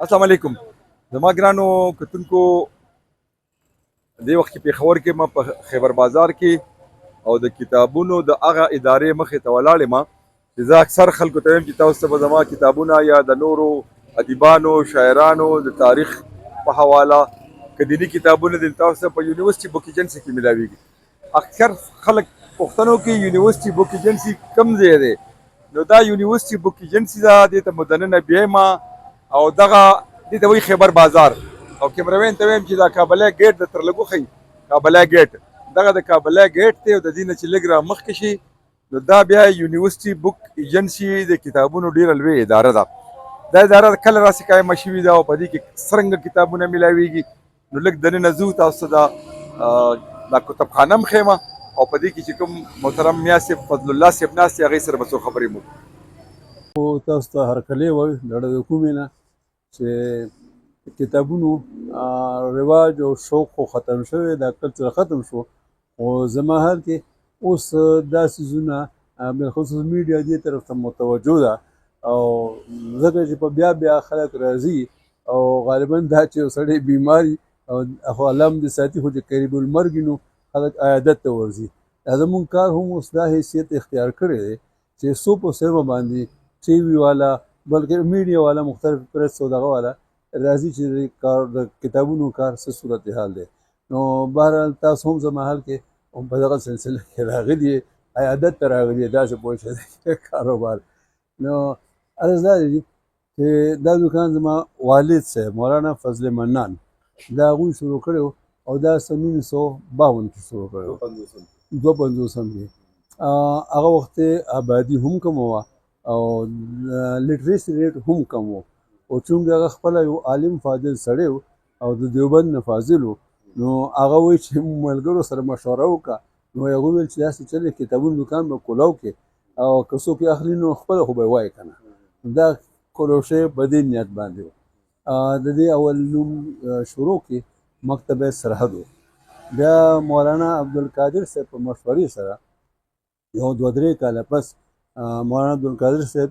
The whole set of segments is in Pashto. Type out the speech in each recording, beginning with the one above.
السلام علیکم زما ګرانو کتونکو دې وخت کې پېښور کې ما په خیبر بازار کې او د کتابونو د هغه ادارې مخې ته ولاړ یم چې زه اکثر خلکو ته وایم چې تاسو ته به زما کتابونه یا د نورو ادیبانو شاعرانو د تاریخ په حواله که دیني کتابونه دي تاسو ته په یونیورسټي بک ایجنسي کې ملاویږي. اکثر خلک پوښتنه کوي یونیورسټي بک ایجنسي کوم ځای دی؟ نو دا یونیورسټي بک ایجنسي ده، دې ته مو دننه بیایم او دغه دې ته وایي خیبر بازار او کیمراوین ته وایم چې دا کابلی ګیټ د ترلګو ښیي کابلی ګیټ دغه د کابلی ګیټ دی او د دې نه چې لږ را مخکې شي نو دا بیا یونیورسټي بک ایجنسي د کتابونو ډېره لوی اداره ده. دا اداره کله راسې قایمه شوې ده او په دې کې څرنګه کتابونه میلاویږي نو لږ دننه ځو تاسو ته دا کتابخانه هم ښیم او په دې کې چې کوم محترم میا صاحب فضل الله صاحب ناست دي هغې سره به څو خبرې مو تاسو ته هرکلی وایو د کومې نه چې کتابونو رواج او شوق خو ختم شوی، دا کلچر ختم شو. خو زما حال کې اوس دا څیزونه بالخصوص میډیا دې طرف ته متوجه ده او ځکه چې په بیا خلک راځي او غالبا دا چې یو سړی بیماري او خو الله هم دې ساتي، خو چې قریب المرګ نو خلک عیادت ته ورځي. دا زمونږ کار هم اوس دا حیثیت اختیار کړی دی چې څو په سیمه باندې ټي وي والا بلکې میډیا والا مختلف پریس او دغه والا راځي چې کار د کتابونو کار څه صورت حال دی. نو بهرحال تاسو هم زما حال کې هم په دغه سلسله کې راغلي عیادت ته راغلي داسې پوه شئ کاروبار. نو عرض دا دی چې دا دوکان زما والد صاحب مولانا فضل منان دا هغوی شروع کړی او دا سن 1952 کې شروع کړی 250 کې هغه وخت آبادي هم کم وه او لټریسي ریټ هم کم و او چونکې هغه خپله یو عالم فاضل سړی و او د دیوبند نه فاضل و نو هغه وایي چې ملګرو سره مشوره وکړه نو هغوی ویل چې داسې چلې کتابونو دوکان به کولو کې او که څوک یې اخلي نو خپله خو به یې وایي که نه. دا کولو شی په دې نیت باندې و. د دې اول نوم شروع کې مکتبه سرحد و. بیا مولانا عبدالقادر صاحب په مشورې سره یو 2-3 کاله پس مولانا عبدالقادر صاحب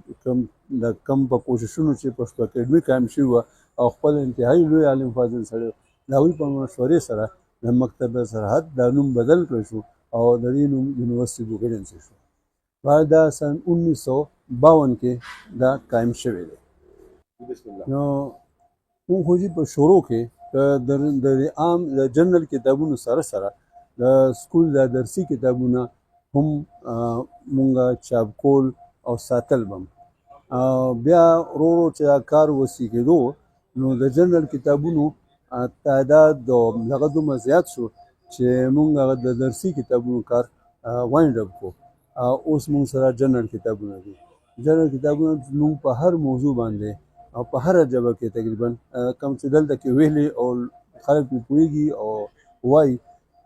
د کم په کوششونو چې پښتو اکیډمي قایم شوي وه او خپل انتهایي لوی عالم فاضل سړی د هغوی په مشورې سره د مکتبه سرحد دا نوم بدل کړی شو او د دې نوم یونیورسټي بک ایجنسي شو. بعد دا سن 1952 کې دا قایم شوی دی. نو مونږ خو چې په شروع کې د عام د جنرل کتابونو سره سره د سکول د درسي کتابونه هم مونږ چاپ کول او ساتل بم. بیا ورو ورو چې دا کار وسیع کېدو نو د جنرل کتابونو تعداد دغه دومره زیات شو چې مونږ هغه د درسي کتابونو کار وایند اپ کړو. اوس مونږ سره جنرل کتابونه دي. جنرل کتابونه مونږ په هر موضوع باندې او په هره ژبه کې تقریبا کوم چې دلته کې ویلي او خلک پرې پوهېږي او وایي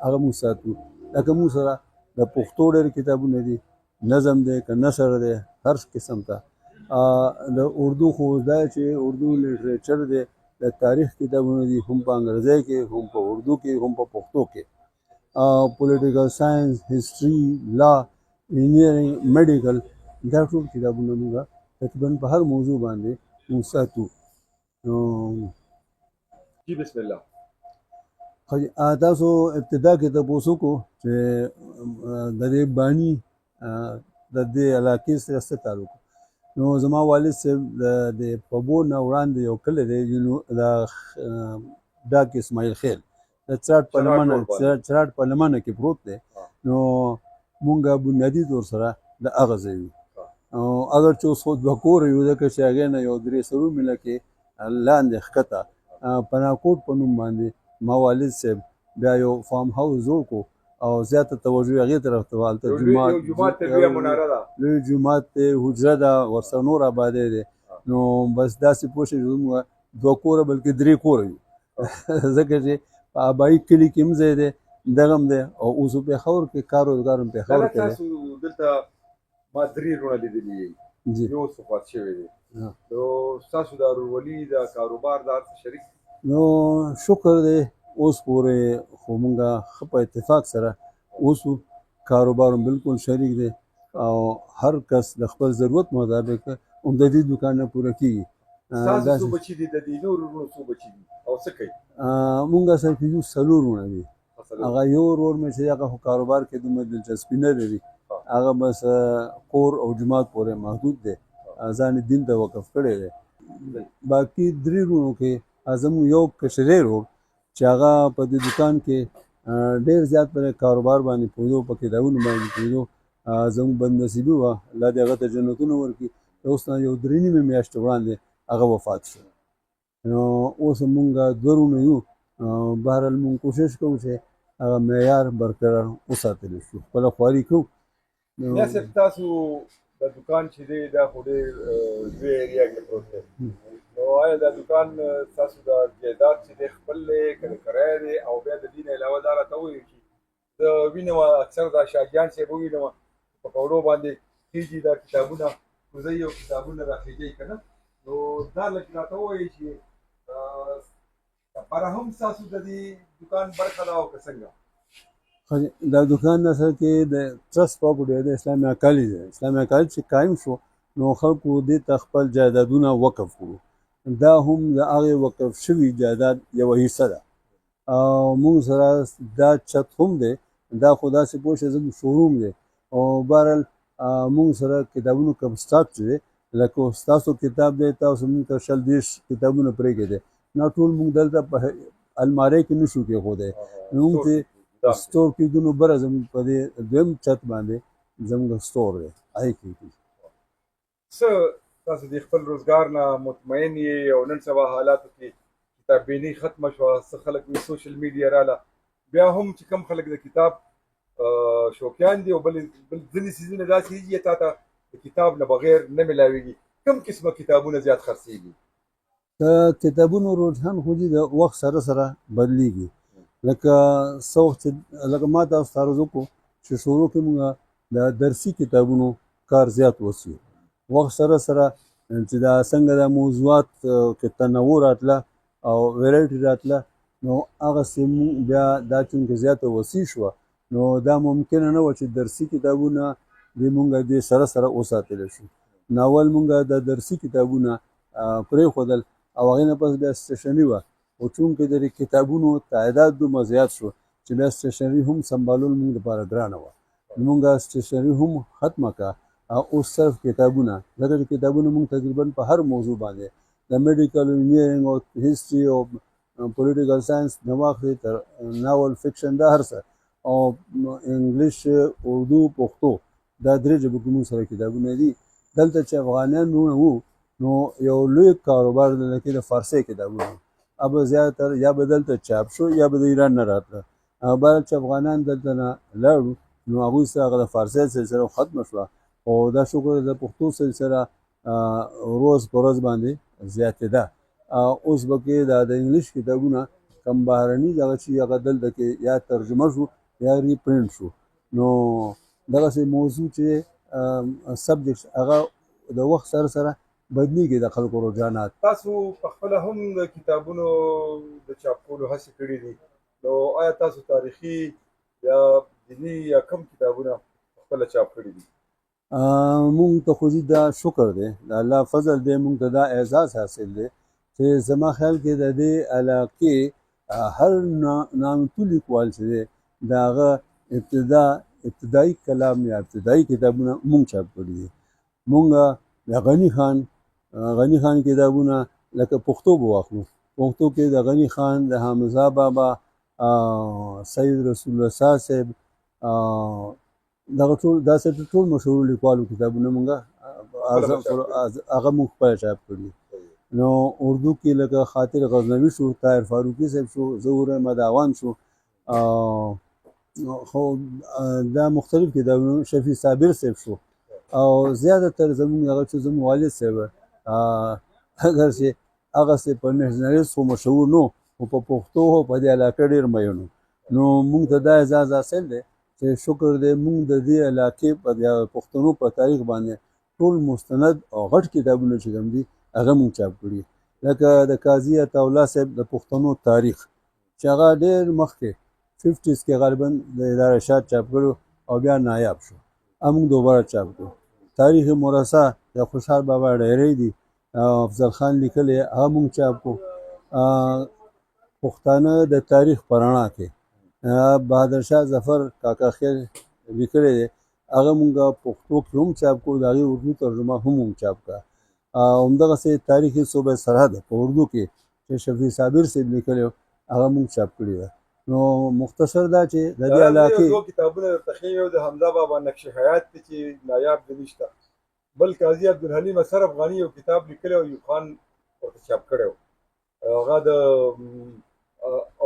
هغه مونږ ساتو. لکه مونږ سره د پښتو ډېر کتابونه دي، نظم دی که نثر دی، هر قسم ته. د اردو خو دا چې اردو لټریچر دی، د تاریخ کتابونه دي هم په انګریزي کې هم په اردو کې هم په پښتو کې. پولیټیکل ساینس، هسټري، لا، انجینرینګ، میډیکل دا ټول کتابونه موږ تقریبا په هر موضوع باندې موږ ساتو. جی بسم الله. تاسو ابتدا کې تاسو کو چې د دې بانی د دې علاقې سره څه تعلق؟ نو زما والد صاحب د پبو نه وړاندې یو کلی دی د ډاک اسماعیل خیل د چراټ په لمنه کې پروت دی. نو مونږ بنیادي طور سره د هغه ځای یو. اگر چې اوس خو 2 کور یو ځکه چې هغې نه یو 3 سرو میله کې لاندې ښکته پناکوټ په نوم باندې ما والد صاحب بیا یو فارم هاوس جوړ کړو او زیاته توجه هغې طرف ته وه. هلته لوی جومات دی، حجره ده، ورسره نور آبادی دی. نو بس داسې پوه شئ چې زموږ 2 کوره بلکې 3 کوره یو ځکه چې په آبایي کلي کې هم ځای دی دغه هم دی او اوس پېښور کې کار روزګار هم پېښور کې دی. دلته ما 3 وروڼه لیدلي دي، یو وفات شوی دی. نو ستاسو د ورورولي د کاروبار د هر څه شریک؟ نو شکر دی اوس پورې خو مونږ ښه په اتفاق سره اوسو. کاروبار هم بالکل شریک دی او هر کس د خپل ضرورت مطابق هم د دې دوکان نه پوره کېږي. ستاسو څو بچي دي د دې نورو وروڼو څو بچي دي او څه کوي مونږ اصل کې یو څلور وروڼه دي هغه یو ورور مې چې هغه خو کاروبار کې دومره دلچسپي نه لري هغه بس کور او جماعت پورې محدود دی ځان یې دین ته وقف کړی دی باقي درې وروڼو کې زموږ یو کشری ورور چې هغه په دې دکان کې ډېر زیات پر کاروبار باندې پوهېدو په کتابونو باندې پوهېدو زموږ بدنصیبي وه الله دې هغه ته جنتونه ورکړي اوس نه یو 3 میاشتې وړاندې هغه وفات شو نو اوس مونږ دوه وروڼه یو بهرحال مونږ کوشش کوو چې هغه معیار برقرار وساتلی شو خپله خواري کوو یا صرف تاسو د دکان چې دی دا خو ډېر لوی ایریا کې پروت دی نو آیا دا دکان ستاسو د جایداد چې دی خپل دی که د کرایه دی او بیا د دې نه علاوه دا راته ووایي چې زه وینم اکثر دا شاګیان صاحب ووینم په کوړو باندې خېږي دا کتابونه کوزۍ او کتابونه راخېږي که نه نو دا لږ راته ووایي چې لپاره هم ستاسو د دې دکان برخه ده او که څنګه دا دکان اصل کې د ټرست پراپرټي د اسلامي کالج دی اسلامي کالج چې قایم شو نو خلکو دې ته خپل جایدادونه وقف کړو دا هم د هغې وقف شوي جایداد یوه حصه ده او موږ سره دا چت هم دی دا خو داسې پوه شئ زموږ شوروم دی او بهرحال موږ سره کتابونو کم سټاک چې دی لکه ستاسو کتاب دی تاسو موږ ته 20 کتابونه پرېږدي دی نه ټول موږ دلته په المارۍ کې نشو کېښودی نو موږ ته سټور کېدونو بره زموږ په دې دویم چت باندې زموږ سټور دی هغې کې څه تاسو د خپل روزګار نه مطمئن یې او نن سبا حالاتو کې کتاببیني ختمه شوه څه خلک وي سوشل میډیا راله بیا هم چې کم خلک د کتاب شوقیان دي او بل ځینې څیزونه داسې دي تا ته د کتاب نه بغیر نه ملاویږي کوم قسمه کتابونه زیات خرڅېږي د کتابونو رجحان خو دي د وخت سره سره بدلیږي لکه څه وخت چې لکه ما تاسو ته عرض وکړو چې شروع کې موږ د درسي کتابونو کار زیات وسو وخت سره سره چې دا څنګه د موضوعات کې تنوع راتله او ویرایټي راتله نو هغسې مونږ بیا دا چونکې زیاته وسیع شوه نو دا ممکنه نه وه چې درسي کتابونه دې مونږ دې سره سره وساتلی شو ناول مونږ د درسي کتابونه پرېښودل او هغې نه پس بیا سټیشنري وه خو چونکې د کتابونو تعداد دومره زیات شو چې بیا سټیشنري هم سنبالول مونږ دپاره ګرانه وه نو مونږ سټیشنري هم ختمه کړه اوس صرف کتابونه ځکه چې کتابونه مونږ تقریبا په هر موضوع باندې د میډیکل انجینرینګ او هسټري او پولیټیکل ساینس نه واخلې تر ناول فکشن دا هر څه او انګلیش اردو پښتو دا درې ژبو کې مونږ سره کتابونه دي دلته چې افغانیان وو نو یو لوی کاروبار دی لکه د فارسي کتابونه اب زیاتر یا به دلته چاپ شو یا به د ایران نه راتله بهرحال چې افغانان دلته نه لاړو نو هغوی سره هغه د فارسي سلسله ختمه شوه او دا شکر د پښتو سلسله روز په ورځ باندې زیاتېده اوس به کې د انګلیش کتابونه کم بهرني دغه چې هغه دلته کې یا ترجمه شو یا ریپرنټ شو نو دغسې موضوع چې سبجکټ هغه د وخت سره سره بدلیږي د خلکو رجحانات تاسو په خپله هم د کتابونو د چاپ کولو هڅې کړي دي نو آیا تاسو تاریخي یا دیني یا کم کتابونه خپله چاپ کړي دي مونږ ته خو دا شکر دی د الله فضل دی مونږ ته دا اعزاز حاصل دی چې زما خیال کې د دې علاقې هر نامتو لیکوال چې دی د هغه ابتدایي کلام یا ابتدایي کتابونه مونږ چاپ کړي دي مونږ د غني خان کتابونه لکه پښتو به واخلو پښتو کې د غني خان د حمزه بابا سید رسول الله صاحب دغه ټول مشهور لیکوالو کتابونه مونږ هغه مونږ خپله چاپ کړي نو اردو کې لکه خاطر غزنوي شو طاهر فاروقي صاحب شو ظهور احمد اعوان شو خو دا مختلف کتابونه شفیع صابر صاحب شو او زیاتره زموږ هغه چې زموږ والد صاحب اگر چې هغسې په نشنلیست خو مشهور نو خو په پښتو خو په دې علاقه ډېر مین نو مونږ ته دا اعزاز حاصل دی چې شکر دی مونږ د دې علاقې په پښتنو په تاریخ باندې ټول مستند او غټ کتابونه چې کوم دي هغه مونږ چاپ کړي لکه د قاضي عطاالله صاحب د پښتنو تاریخ چې هغه ډېر مخکې 50s کې غالبا د اداره شاد چاپ کړو او بیا نایاب شو موږ دوباره چاپ کړو تاریخ مرصع د خوشحال بابا ډیری دي افضل خان لیکلی هغه مونږ چاپ کړو. پښتانه د تاریخ په رڼا کې بهادر شاه ظفر کاکا خیل لیکلی دی، هغه مونږ پښتو کې هم چاپ کړو، د هغې اردو ترجمه هم مونږ چاپ کړه. همدغسې تاریخ صوبه سرحد په اردو کې چې شفیع صابر صاحب لیکلی و هغه مونږ چاپ کړي ده. نو مختصر دا چې د دې علاقې یو کتابونه درته ښیي، یو د حمزه بابا نقش حیات دی چې نایاب دی نشته، بل قاضي عبدالحلیم اثر افغاني یو کتاب لیکلی او ایوب خان ورته چاپ کړی و، هغه د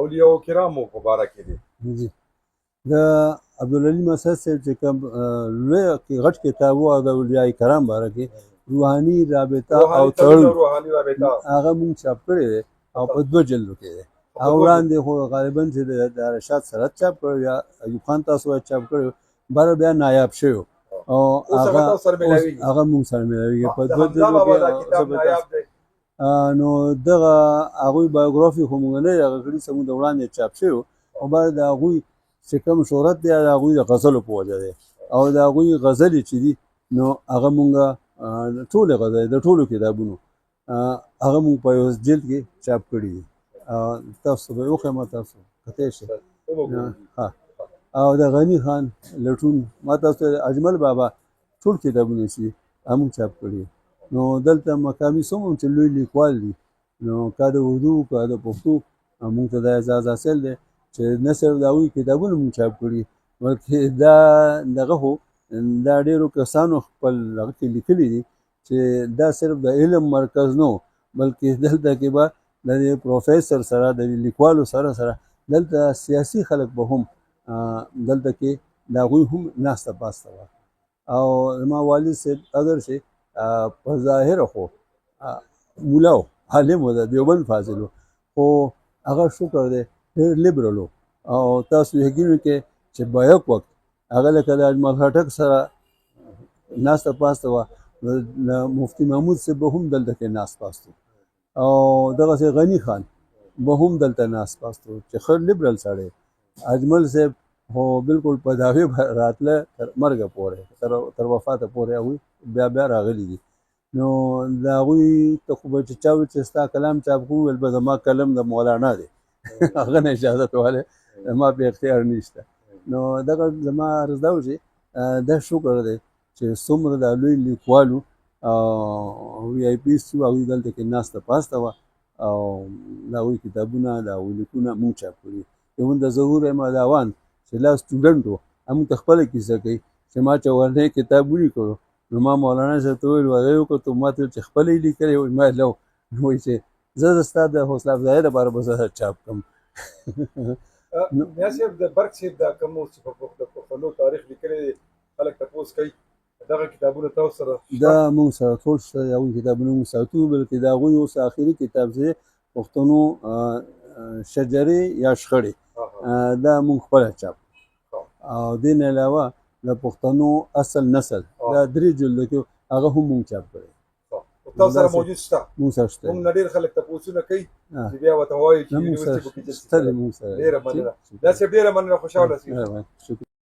اولیاء کرامو په باره کې دی. جی د عبدالحلیم اثر صاحب چې کوم لوی غټ کتاب و د اولیاء کرام باره کې روحاني رابطه او تړون هغه مونږ چاپ کړی دی او په 2 جلدو کې دی. او وړاندې خو غالبا چې د رشاد سرحد چاپ کړی یا ایوب خان تاسو چاپ کړی بره بیا نایاب شوی او هغه مونږ سره ملاویږي په 2 جلدو کې. نو دغه هغوی بایوګرافي خو مونږ نه هغه کړي څه مونږ د وړاندې چاپ شوی او بعد د هغوی چې کوم شهرت دی د هغوی د غزلو په وجه دی او د هغوی غزلې چې دي نو هغه مونږ ټولې غزلې د ټولو کتابونو هغه مونږ په یو جلد کې چاپ کړي دي. تاسو به وښیم تاسو کتی شئ. او د غني خان لټون ما تاسو اجمل بابا ټول کتابونه چې مونږ چاپ کړي. نو دلته مقامي څومره چې لوی لیکوال دي نو که د اردو که د پښتو مونږ ته دا اعزاز حاصل دی چې نه صرف د هغوی کتابونه مونږ چاپ کړي بلکې دا دغه خو دا ډېرو کسانو خپل هغه کې لیکلي دي چې دا صرف د علم مرکز نه بلکې دلته کې به د پروفیسر سره د لیکوالو سره دلته سیاسي خلک به هم دلته کې د هغوی هم ناسته پاسته وه. او زما والد صاحب اگر چې په ظاهره خو مولا و عالم و د دیوبند فاضل و خو هغه شکر دی ډېر لیبرل و او تاسو یقین وکړئ چې به یک وخت هغه لکه د اجمل خټک سره ناسته پاسته وه مفتي محمود صاحب به هم دلته کې ناست پاست و او دغسې غني خان به هم دلته ناست پاست و چې ښه لیبرل سړی. اجمل صاحب خو بالکل په دعوې راتله تر مرګه پورې تر وفاته پورې هغوی بیا راغلي دي. نو د هغوی ته خو به چې چا وویل چې ستا کلام چاپ کړو ویل به زما قلم د مولانا دی هغه نه اجازت والی زما په اختیار نشته. نو دغه زما عرض دا و چې دا شکر دی چې څومره د لوی لیکوالو وی آی پیس چې هغوی دلته کې ناسته پاسته وه او د هغوی کتابونه د هغوی لیکونه مونږ چاپ کړي. یمون د ظهور احمد اوان چې لا سټوډنټ و همونږ ته خپله کیسه کوي چې ما چورنۍ کتاب ولیکلو نو ما مولانا صاحب ته وویل هغې وکړه ته ما ته ویل چې خپله یې لیکلی وایي ما لو نو وایي چې زه ستا د حوصله افزایۍ لپاره به زه چاپ کړم. میا صاحب د برق صاحب دا کوم چې په پښتنو تاریخ لیکلی دی خلک تپوس کوي دغه کتابونه تاسو سره دا مونږ سره ټول شته د هغوی کتابونه مونږ ساتو بلکې د هغوی اوس آخري کتاب چې پښتنو شجرې یا شخړې دا مونږ خپله چاپ او دې نه علاوه د پښتنو اصل نسل دا 3 جلدو کې هغه هم مونږ چاپ کړی. تاسو سره موجود شته؟ مونږ سره شته. مونږ نه ډېر خلک تپوسونه کوي چې بیا ورته وایي چې یونیورسټي په کې شته. مونږ سره ډېره مننه. دا صاحب ډېره مننه، خوشحاله اوسئ.